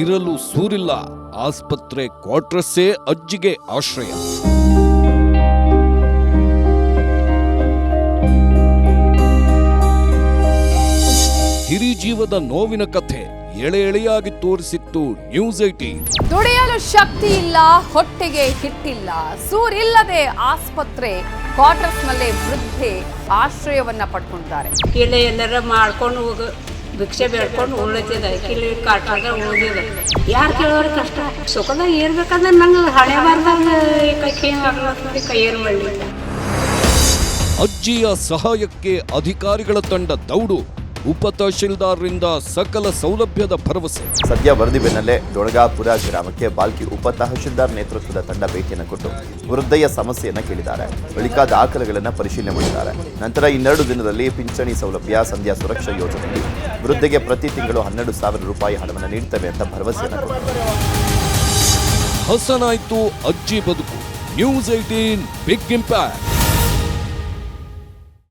ಇರಲು ಸೂರಿಲ್ಲ. ಆಸ್ಪತ್ರೆ ಕ್ವಾರ್ಟರ್ಸೇ ಅಜ್ಜಿಗೆ ಆಶ್ರಯ. ಹಿರಿಜೀವದ ನೋವಿನ ಕಥೆ ಎಳೆ ಎಳೆಯಾಗಿ ತೋರಿಸಿತ್ತು ನ್ಯೂಸ್ 18. ದುಡಿಯಲು ಶಕ್ತಿ ಇಲ್ಲ, ಹೊಟ್ಟೆಗೆ ಹಿಟ್ಟಿಲ್ಲ, ಸೂರಿಲ್ಲದೆ ಆಸ್ಪತ್ರೆ ಕ್ವಾರ್ಟರ್ಸ್ ನಲ್ಲೇ ವೃದ್ಧೆ ಆಶ್ರಯವನ್ನ ಪಡ್ಕೊಂಡಿದ್ದಾರೆ. ಕೀಳೆ ಎಲ್ಲರ ಮಾಡ್ಕೊಂಡು ಹೋಗ ಭಿಕ್ಷೆ ಬೇಡ್ಕೊಂಡು ಉಳಿತಿದೆ, ಕೀಳಿ ಕಾಟಾಗ ಉಳಿದಿದೆ. ಯಾರು ಕೇಳೋರು ಕಷ್ಟ ಸುಖದಾಗ ಏರ್ಬೇಕಂದ್ರೆ ನಂಗೆ ಹಣೆ ಬಾರ್ದಾಗ ಕೈ ಏರ್ ಮಾಡಲಿಲ್ಲ. ಅಜ್ಜಿಯ ಸಹಾಯಕ್ಕೆ ಅಧಿಕಾರಿಗಳ ತಂಡ ದೌಡು. ಉಪ ತಹಶೀಲ್ದಾರ್ರಿಂದ ಸಕಲ ಸೌಲಭ್ಯದ ಭರವಸೆ. ಸದ್ಯ ವರದಿ ಬೆನ್ನಲ್ಲೇ ದೊಳಗಾಪುರ ಗ್ರಾಮಕ್ಕೆ ಬಾಲ್ಕಿ ಉಪ ತಹಶೀಲ್ದಾರ್ ನೇತೃತ್ವದ ತಂಡ ಭೇಟಿಯನ್ನು ಕೊಟ್ಟು ವೃದ್ಧೆಯ ಸಮಸ್ಯೆಯನ್ನು ಕೇಳಿದ್ದಾರೆ. ಬಳಿಕ ದಾಖಲೆಗಳನ್ನು ಪರಿಶೀಲನೆ ಮಾಡಿದ್ದಾರೆ. ನಂತರ 2 ದಿನದಲ್ಲಿ ಪಿಂಚಣಿ ಸೌಲಭ್ಯ, ಸಂಧ್ಯಾ ಸುರಕ್ಷಾ ಯೋಜನೆಯಲ್ಲಿ ವೃದ್ಧೆಗೆ ಪ್ರತಿ ತಿಂಗಳು 12,000 ರೂಪಾಯಿ ಹಣವನ್ನು ನೀಡುತ್ತೇವೆ ಅಂತ ಭರವಸೆಯನ್ನು ಕೊಟ್ಟಿದ್ದಾರೆ. ಹಸನಾಯ್ತು ಅಜ್ಜಿ ಬದುಕು. News 18 big impact.